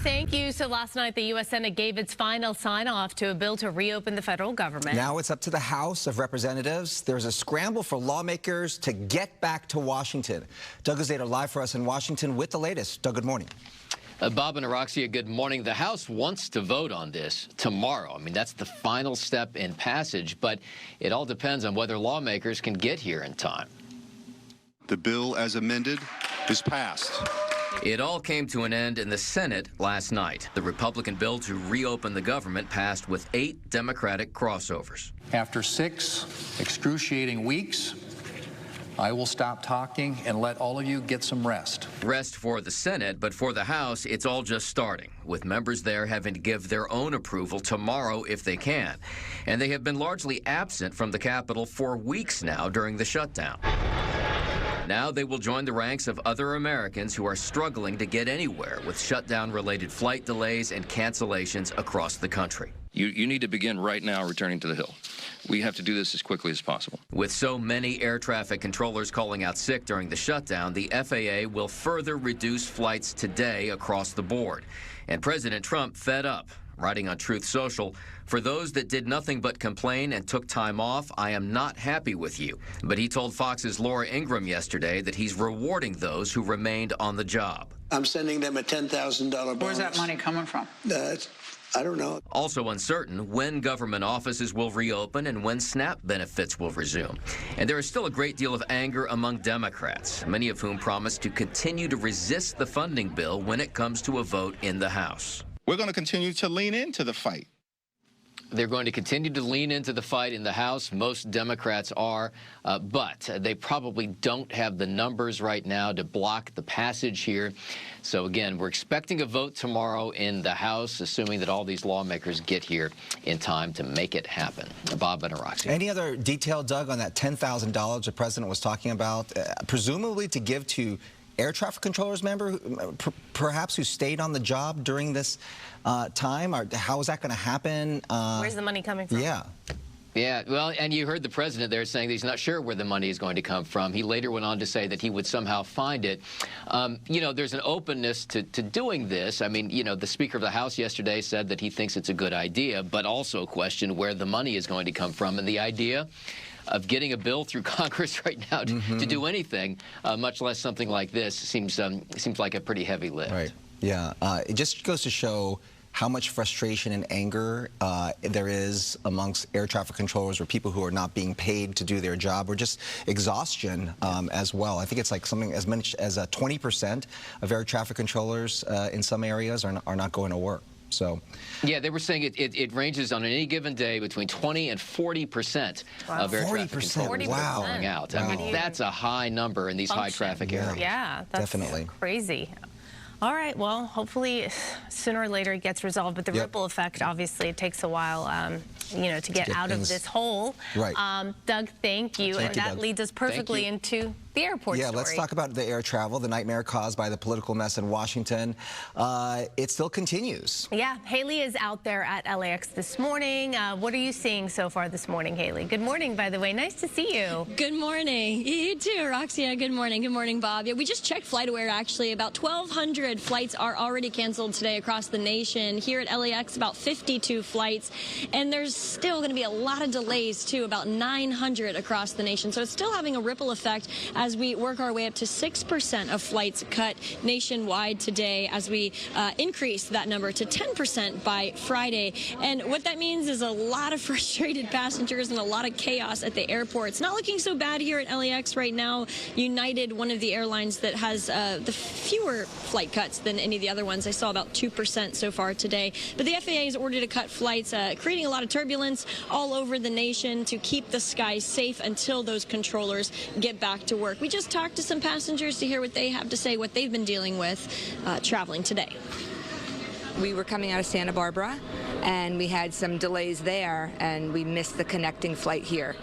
thank you. So last night, the U.S. Senate gave its final sign-off to a bill to reopen the federal government. Now it's up to the House of Representatives. There's a scramble for lawmakers to get back to Washington. Doug Gazeta live for us in Washington with the latest. Doug, good morning. Bob and Araxia, good morning. The House wants to vote on this tomorrow. I mean, that's the final step in passage, but it all depends on whether lawmakers can get here in time. The bill as amended is passed. It all came to an end in the Senate last night. The Republican bill to reopen the government passed with 8 Democratic crossovers. After 6 excruciating weeks, I will stop talking and let all of you get some rest. Rest for the Senate, but for the House, it's all just starting, with members there having to give their own approval tomorrow if they can. And they have been largely absent from the Capitol for weeks now during the shutdown. Now they will join the ranks of other Americans who are struggling to get anywhere with shutdown-related flight delays and cancellations across the country. You need to begin right now returning to the Hill. We have to do this as quickly as possible. With so many air traffic controllers calling out sick during the shutdown, the FAA will further reduce flights today across the board. And President Trump fed up, writing on Truth Social, "For those that did nothing but complain and took time off, I am not happy with you." But he told Fox's Laura Ingraham yesterday that he's rewarding those who remained on the job. I'm sending them a $10,000 bonus. Where's that money coming from? I don't know. Also uncertain when government offices will reopen and when SNAP benefits will resume. And there is still a great deal of anger among Democrats, many of whom promise to continue to resist the funding bill when it comes to a vote in the House. We're going to continue to lean into the fight. They're going to continue to lean into the fight in the House. Most Democrats are, but they probably don't have the numbers right now to block the passage here. So, again, we're expecting a vote tomorrow in the House, assuming that all these lawmakers get here in time to make it happen. Bob and Araxia. Any other detail, Doug, on that $10,000 the president was talking about, presumably to give to air traffic controllers perhaps who stayed on the job during this time? Or how is that going to happen? Where's the money coming from? Yeah, well, and you heard the president there saying that he's not sure where the money is going to come from. He later went on to say that he would somehow find it. You know, there's an openness to doing this. I mean, you know, the Speaker of the House yesterday said that he thinks it's a good idea, but also questioned where the money is going to come from. And the idea of getting a bill through Congress right now to do anything, much less something like this, seems like a pretty heavy lift. Right. Yeah. It just goes to show how much frustration and anger there is amongst air traffic controllers or people who are not being paid to do their job, or just exhaustion as well. I think it's like something as much as 20% of air traffic controllers in some areas are not going to work. So, yeah, they were saying it ranges on any given day between 20 and 40% of air traffic controllers going out. I mean, that's a high number in these high traffic areas. Yeah, that's definitely crazy. All right, well, hopefully sooner or later it gets resolved, but the ripple effect, obviously, it takes a while, you know, to get out of this hole. Right. Doug, thank you. And that leads us perfectly into the airport story. Let's talk about the air travel, the nightmare caused by the political mess in Washington. It still continues. Yeah, Haley is out there at LAX this morning. What are you seeing so far this morning, Haley? Good morning, by the way. Nice to see you. Good morning. You too, Roxia. Good morning. Good morning, Bob. Yeah, we just checked FlightAware, actually. About 1,200 flights are already canceled today across the nation. Here at LAX, about 52 flights. And there's still going to be a lot of delays, too, about 900 across the nation. So it's still having a ripple effect as we work our way up to 6% of flights cut nationwide today, as we increase that number to 10% by Friday. And what that means is a lot of frustrated passengers and a lot of chaos at the airport. It's not looking so bad here at LAX right now. United, one of the airlines that has the fewer flight cuts than any of the other ones. I saw about 2% so far today. But the FAA has ordered to cut flights, creating a lot of turbulence all over the nation to keep the skies safe until those controllers get back to work. We just talked to some passengers to hear what they have to say, what they've been dealing with traveling today. We were coming out of Santa Barbara. and we had some delays there, and we missed the connecting flight here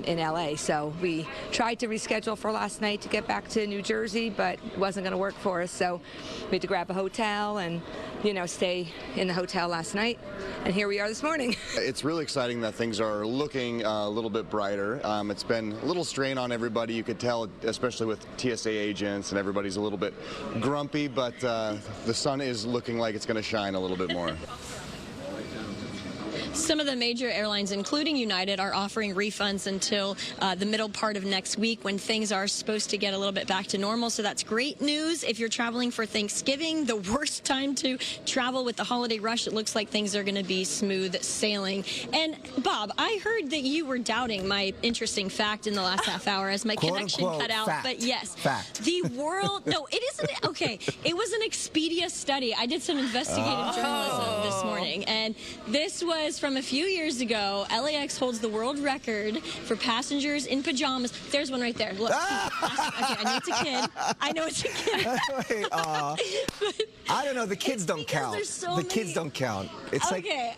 in LA. So we tried to reschedule for last night to get back to New Jersey, but it wasn't going to work for us. So we had to grab a hotel and, you know, stay in the hotel last night, and here we are this morning. It's really exciting that things are looking a little bit brighter. It's been a little strain on everybody. You could tell, especially with TSA agents, and everybody's a little bit grumpy, but the sun is looking like it's going to shine a little bit more. Some of the major airlines, including United, are offering refunds until the middle part of next week when things are supposed to get a little bit back to normal. So that's great news if you're traveling for Thanksgiving, the worst time to travel with the holiday rush. It looks like things are going to be smooth sailing. And Bob, I heard that you were doubting my interesting fact in the last half hour as my connection cut out. Fact. But yes, fact. The world, no, it isn't. Okay, it was an Expedia study. I did some investigative journalism this morning, and this was from a few years ago. LAX holds the world record for passengers in pajamas. There's one right there. Look. Okay, I know it's a kid. I know it's a kid. Wait, I don't know. The kids don't count. So the kids don't count. It's okay.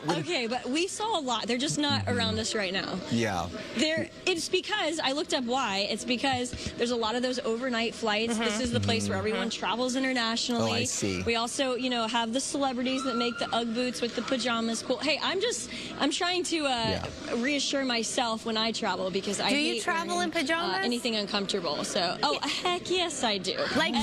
Okay, but we saw a lot. They're just not around us right now. Yeah. It's because, I looked up why. It's because there's a lot of those overnight flights. This is the place where everyone travels internationally. Oh, I see. We also, you know, have the celebrities that make the Ugg boots with the pajamas cool. Hey, I'm trying to reassure myself when I travel, because I hate Do you travel in pajamas? Anything uncomfortable. So, heck yes, I do. Like,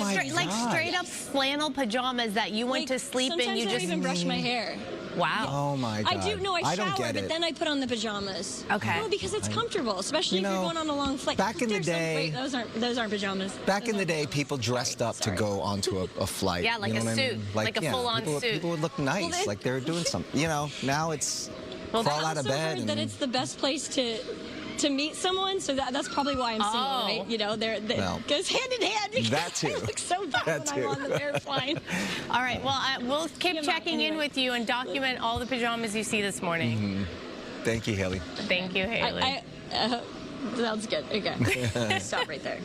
straight up flannel pajamas that you went to sleep in. Sometimes You I don't just even brush my hair. Wow. Oh my God. I do. No, I don't shower, get but it. then I put on the pajamas. Okay. No, because it's comfortable, especially if you're going on a long flight. Back in the day, wait, those aren't pajamas. Back in the day, people dressed up to go onto a flight. Yeah, like you know a what I suit, mean? like a full-on suit. People would look nice, like they were doing something. You know, now it's crawl out of bed. I also heard that it's the best place to meet someone, so that's probably why I'm single, right? You know, it goes hand in hand. That too. I look so bad when I'm on the airplane. All right, well, we'll keep checking in with you and document all the pajamas you see this morning. Thank you, Haley. Thank you, Haley. Sounds good. Okay. Stop right there.